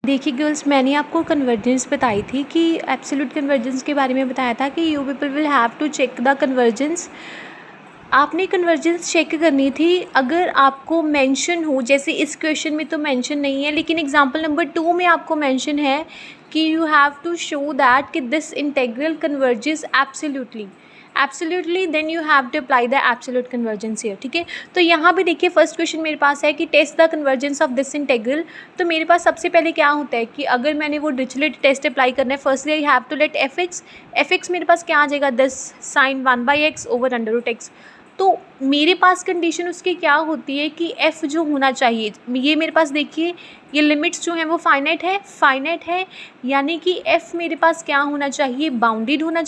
देखिए गर्ल्स, मैंने आपको कन्वर्जेंस बताई थी कि एब्सोल्यूट कन्वर्जेंस के बारे में बताया था कि you people will have to check the convergence. आपने कन्वर्जेंस चेक करनी थी अगर आपको मेंशन हो, जैसे इस क्वेश्चन में तो मेंशन नहीं है लेकिन एग्जांपल नंबर 2 में आपको मेंशन है कि you have to show that कि this integral converges absolutely then you have to apply the absolute convergence here. ठीक है, तो यहाँ पे देखिए फर्स्ट क्वेश्चन मेरे पास है कि test the convergence of this integral. तो मेरे पास सबसे पहले क्या होता है कि अगर मैंने वो डिरिचलेट टेस्ट अप्लाई करना है, firstly I have to let F X मेरे पास क्या आ जाएगा, this sine 1/x over under root X. तो मेरे पास कंडीशन उसकी क्या होती है कि f जो होना चाहिए, ये मेरे पास देखिए ये लिमिट्स जो हैं वो फाइनाइट है, यानी कि f मेरे पास क्या होना चाहिए, बाउंडेड होना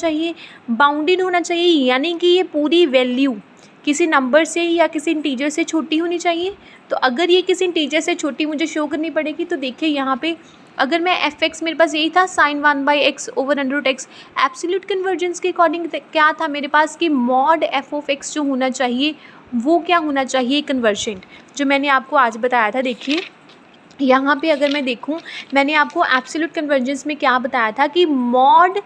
चाहिए, यानी कि ये पूरी वैल्यू किसी नंबर से या किसी इंटीजर से छोटी होनी चाहिए। तो अगर ये किसी इंटीजर से छोटी मुझे शो करनी पड़ेगी, तो देखिए यहाँ पे अगर मैं एफ एक्स, मेरे पास यही था sine 1/x over under root X, absolute convergence के अकॉर्डिंग क्या था मेरे पास कि मॉड एफ ऑफ एक्स जो होना चाहिए वो क्या होना चाहिए, कन्वर्जेंट, जो मैंने आपको आज बताया था। देखिए यहाँ पे अगर मैं देखूँ, मैंने आपको एब्सोल्यूट कन्वर्जेंस में क्या बताया था कि mod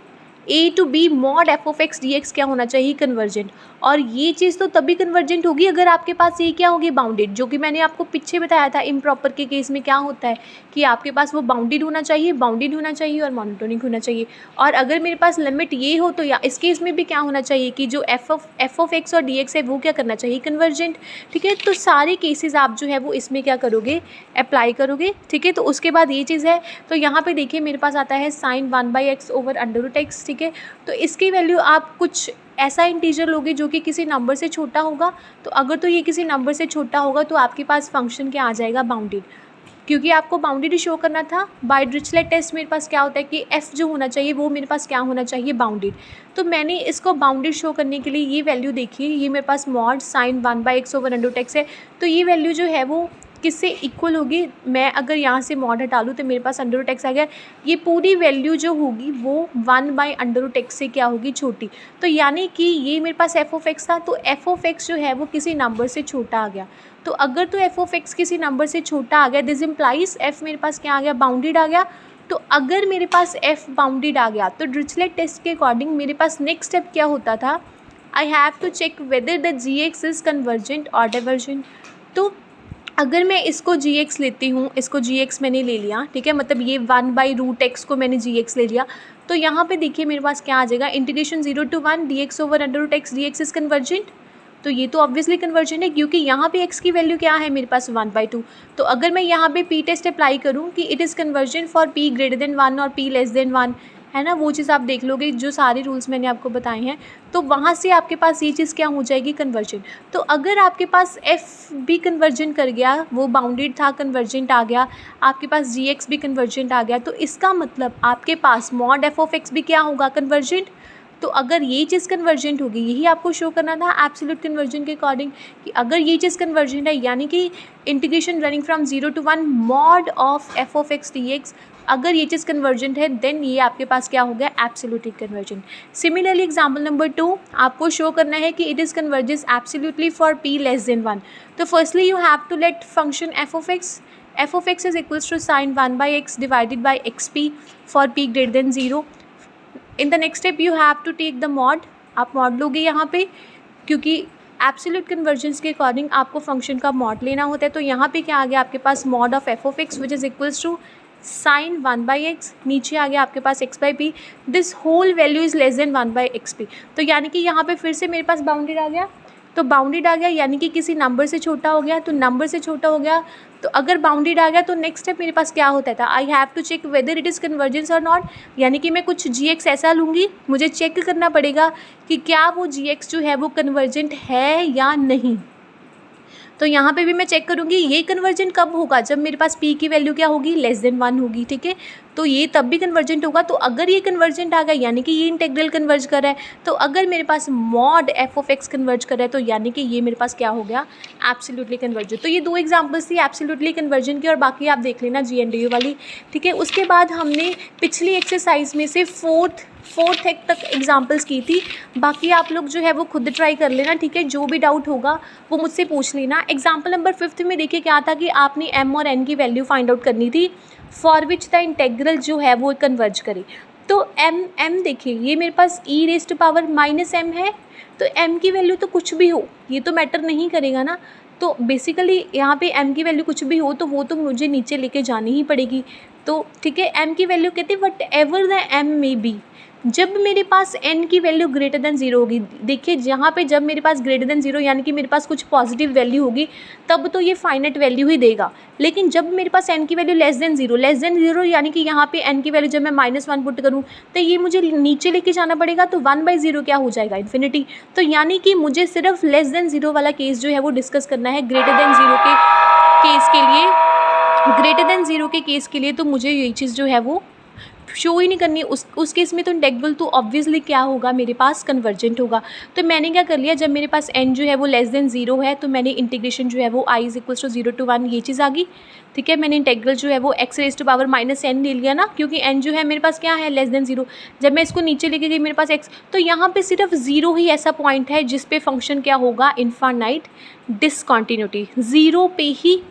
A to B mod F of X D X क्या होना चाहिए, कन्वर्जेंट। और ये चीज़ तो तभी कन्वर्जेंट होगी अगर आपके पास ये क्या होगी, बाउंडेड, जो कि मैंने आपको पीछे बताया था इम्प्रॉपर के केस में क्या होता है कि आपके पास वो बाउंडेड होना चाहिए और मोनोटोनिक होना चाहिए। और अगर मेरे पास लिमिट ये हो तो या इस केस में भी क्या होना चाहिए कि जो एफ ऑफ एक्स और डी एक्स है वो क्या करना चाहिए, कन्वर्जेंट। ठीक है, तो सारे केसेस आप जो है वो इसमें क्या करोगे, अप्लाई करोगे। ठीक है, तो उसके बाद ये चीज़ है, तो यहाँ पे देखिए मेरे पास आता है sine 1/x over under root X. ठीक है, तो इसकी वैल्यू आप कुछ ऐसा इंटीजर लोगे जो कि किसी नंबर से छोटा होगा। तो अगर तो ये किसी नंबर से छोटा होगा तो आपके पास फंक्शन क्या आ जाएगा, बाउंडेड, क्योंकि आपको बाउंडेड शो करना था। बाय डिरिचलेट टेस्ट मेरे पास क्या होता है कि f जो होना चाहिए वो मेरे पास क्या होना चाहिए, बाउंडेड। तो मैंने इसको बाउंडेड शो करने के लिए ये वैल्यू देखिए, ये मेरे पास mod sine 1/x over under root x है, तो ये वैल्यू जो है वो किससे इक्वल होगी, मैं अगर यहाँ से मॉड हटा लूँ तो मेरे पास अंडर रूट एक्स आ गया, ये पूरी वैल्यू जो होगी वो 1/अंडर रूट एक्स से क्या होगी, छोटी। तो यानी कि ये मेरे पास एफ ऑफ एक्स था, तो एफ ऑफ एक्स जो है वो किसी नंबर से छोटा आ गया। तो अगर तो एफ ऑफ एक्स किसी नंबर से छोटा आ गया, दिस इम्प्लाइज एफ मेरे पास क्या आ गया, बाउंडेड आ गया। तो अगर मेरे पास एफ बाउंडेड आ गया तो डिरिचलेट टेस्ट के अकॉर्डिंग मेरे पास नेक्स्ट स्टेप क्या होता था, I have to check whether the G X is convergent or divergent. तो अगर मैं इसको जी एक्स लेती हूँ, इसको जी एक्स मैंने ले लिया, ठीक है, मतलब ये 1/√x को मैंने जी एक्स ले लिया, तो यहाँ पे देखिए मेरे पास क्या आ जाएगा, integration 0 to 1 dx over under root X D X is convergent. तो ये तो ऑब्वियसली कन्वर्जेंट है क्योंकि यहाँ पे x की वैल्यू क्या है मेरे पास 1/2। तो अगर मैं यहाँ पे p टेस्ट अप्लाई करूँ कि it is convergent for p greater then 1 और p लेस देन 1, है ना, वो चीज़ आप देख लोगे, जो सारे रूल्स मैंने आपको बताए हैं, तो वहाँ से आपके पास ये चीज़ क्या हो जाएगी, कन्वर्जेंट। तो अगर आपके पास f भी कन्वर्जेंट कर गया, वो बाउंडेड था, कन्वर्जेंट आ गया, आपके पास gx भी कन्वर्जेंट आ गया, तो इसका मतलब आपके पास मॉड f ऑफ x भी क्या होगा, कन्वर्जेंट। तो अगर ये चीज़ कन्वर्जेंट होगी, यही आपको शो करना था एब्सोल्यूट कन्वर्जन के अकॉर्डिंग, कि अगर ये चीज़ कन्वर्जेंट है यानी कि integration running from 0 to 1 mod of f of X D x, अगर ये चीज़ कन्वर्जेंट है देन ये आपके पास क्या हो गया, absolutely convergent. Similarly example number 2 आपको शो करना है कि it is convergence absolutely for p less than 1। तो firstly you have to let function f of x is equals to sine 1/x divided by xp for p greater than 0। In the next step you have to take the mod, आप mod लोगे यहाँ पे, क्योंकि absolute convergence के according आपको function का mod लेना होता है। तो यहाँ पे क्या आ गया आपके पास, mod of f of x which is equals to sine 1/x, नीचे आ गया आपके पास x/p, this whole value is less than 1/xp। तो यानी कि यहाँ पे फिर से मेरे पास बाउंडेड आ गया, तो बाउंडेड आ गया यानी कि किसी नंबर से छोटा हो गया, तो नंबर से छोटा हो गया, तो अगर बाउंडेड आ गया तो नेक्स्ट स्टेप मेरे पास क्या होता था, I have to check whether it is convergence or not, यानी कि मैं कुछ जी एक्स ऐसा लूँगी, मुझे चेक करना पड़ेगा कि क्या वो जी एक्स जो है वो कन्वर्जेंट है या नहीं। तो यहाँ पे भी मैं चेक करूँगी ये कन्वर्जेंट कब होगा, जब मेरे पास p की वैल्यू क्या होगी, लेस देन 1 होगी। ठीक है, तो ये तब भी कन्वर्जेंट होगा। तो अगर ये कन्वर्जेंट आ गया यानी कि ये इंटेग्रल कन्वर्ज कर रहा है। तो अगर मेरे पास mod F of x converge कर रहा है तो यानी कि ये मेरे पास क्या हो गया, एब्सोल्युटली कन्वर्जेंट। तो ये 2 एग्जांपल्स थी एब्सोल्युटली कन्वर्जेंट की, और बाकी आप देख लेना GNDU वाली, ठीक है। उसके बाद हमने पिछली एक्सरसाइज में से फोर्थ तक एग्जांपल्स की थी। बाकी आप लोग जो है वो खुद ट्राई कर लेना, ठीक है। जो भी डाउट होगा वो मुझसे पूछ लेना। एग्जांपल नंबर 5 में देखिए क्या था कि आपने m और n की वैल्यू फाइंड आउट करनी थी फॉर विच द इंटेग्रल जो है वो कन्वर्ज करे। तो m देखिए ये मेरे पास e⁻⁻m है, तो m की वैल्यू तो कुछ भी हो, ये तो मैटर नहीं करेगा ना। तो बेसिकली यहाँ पे m की वैल्यू कुछ भी हो तो वो तो मुझे नीचे लेके जानी ही पड़ेगी। तो ठीक है, m की वैल्यू कहते हैं what ever the m may be, जब मेरे पास n की वैल्यू ग्रेटर देन 0 होगी। देखिए जहाँ पे जब मेरे पास ग्रेटर देन 0 यानी कि मेरे पास कुछ पॉजिटिव वैल्यू होगी तब तो ये फाइनाइट वैल्यू ही देगा। लेकिन जब मेरे पास n की वैल्यू लेस देन जीरो यानी कि यहाँ पे n की वैल्यू जब मैं -1 पुट करूँ तो ये मुझे नीचे लेके जाना पड़ेगा। तो 1/0 क्या हो जाएगा, इन्फिनिटी। तो यानी कि मुझे सिर्फ लेस देन 0 वाला केस जो है वो डिस्कस करना है। ग्रेटर देन 0 के केस के लिए, ग्रेटर देन 0 के केस के लिए तो मुझे ये चीज़ जो है वो शो ही नहीं करनी। उस केस में तो इंटेग्रल तो ऑब्वियसली क्या होगा, मेरे पास कन्वर्जेंट होगा। तो मैंने क्या कर लिया, जब मेरे पास n जो है वो लेस देन 0 है तो मैंने इंटीग्रेशन जो है वो i = 0 to 1 ये चीज़ आ गई, ठीक है। मैंने इंटेग्रल जो है वो x⁻⁻n ले लिया ना, क्योंकि n जो है मेरे पास क्या है, लेस देन 0। जब मैं इसको नीचे लेके गई मेरे पास x, तो यहाँ पे सिर्फ 0 ही ऐसा पॉइंट है जिस पे फंक्शन क्या होगा, इनफाइनाइट डिसकंटिन्यूटी। 0 पे ही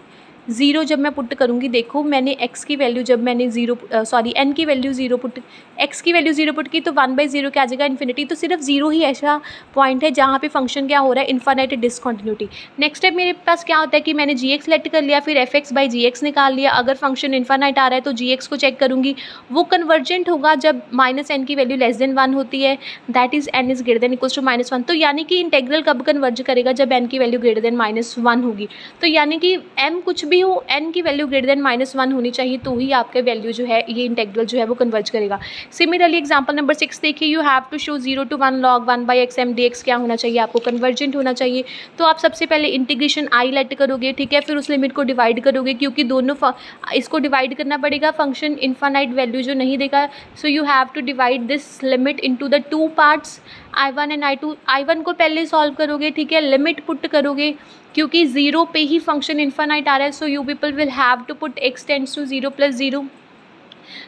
0 जब मैं पुट करूँगी, देखो मैंने x की वैल्यू जब मैंने n की वैल्यू 0 पुट, x की वैल्यू 0 पुट की तो 1/0 क्या आ जाएगा, इन्फिनिटी। तो सिर्फ 0 ही ऐसा पॉइंट है जहाँ पे फंक्शन क्या हो रहा है, इनफाइनाइट डिसकंटिन्यूटी। नेक्स्ट स्टेप मेरे पास क्या होता है कि मैंने g सेलेक्ट कर लिया, फिर f(x/gx) निकाल लिया। अगर फंक्शन इनफाइनाइट आ रहा है तो g को चेक करूँगी, वो कन्वर्जेंट होगा जब -n की वैल्यू लेस देन 1 होती है, that is n is greater than equals to -1। तो यानी कि इंटेग्रल कब कन्वर्ज करेगा, जब n की वैल्यू ग्रेटर देन -1 होगी। तो यानी कि m कुछ भी हो, n की वैल्यू ग्रेटर देन -1 होनी चाहिए तो ही आपका वैल्यू जो है ये इंटेग्रल जो है वो कन्वर्ज करेगा। सिमिलरली एग्जांपल नंबर 6 देखिए, you have to show 0 to 1 log 1/xm dx क्या होना चाहिए, आपको कन्वर्जेंट होना चाहिए। तो आप सबसे पहले इंटीग्रेशन i लेट करोगे, ठीक है, फिर उस लिमिट को डिवाइड करोगे, क्योंकि दोनों इसको डिवाइड करना पड़ेगा, फंक्शन इनफाइनाइट वैल्यू जो नहीं देगा। So you have to divide this limit into the 2 parts, I1 and I2। I1 को पहले सॉल्व करोगे, ठीक है, लिमिट पुट करोगे, क्योंकि 0 पे ही फंक्शन इनफाइनाइट आ रहा है। So you people will have to put x tends to 0 + 0।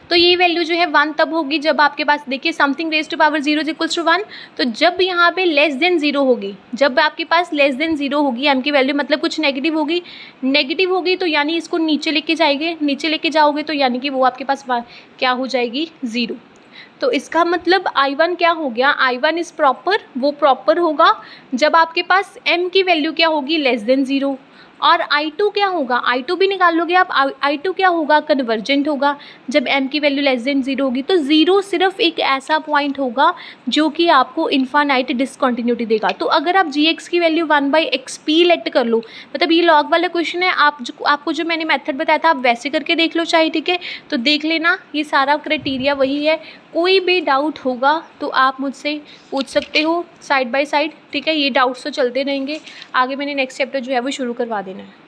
तो ये वैल्यू जो है 1 तब होगी जब आपके पास देखिए समथिंग रेज़ टू पावर 0 = 1। तो जब यहाँ पे लेस देन 0 होगी, जब आपके पास लेस देन 0 होगी m की वैल्यू, मतलब कुछ नेगेटिव होगी तो यानी इसको नीचे लेके जाओगे तो यानी कि वो आपके पास क्या हो जाएगी, 0। तो इसका मतलब I1 क्या हो गया, I1 इज़ प्रॉपर, वो प्रॉपर होगा जब आपके पास m की वैल्यू क्या होगी, लेस देन 0। और I2 क्या होगा, I2 भी निकाल लोगे आप, I2 क्या होगा, कन्वर्जेंट होगा जब m की वैल्यू लेस देन 0 होगी। तो 0 सिर्फ एक ऐसा पॉइंट होगा जो कि आपको इनफाइनाइट डिसकंटिन्यूटी देगा। तो अगर आप gx की वैल्यू 1/xp लेट कर लो, मतलब ये लॉग वाला क्वेश्चन है, आपको जो मैंने मेथड बताया था आप वैसे करके देख लो चाहे, ठीक है। तो देख लेना, ये सारा क्राइटेरिया वही है। कोई भी डाउट होगा तो आप मुझसे पूछ सकते हो साइड बाय साइड, ठीक है। ये डाउट्स तो चलते रहेंगे, आगे मैंने नेक्स्ट चैप्टर जो है वो शुरू करवा देना है।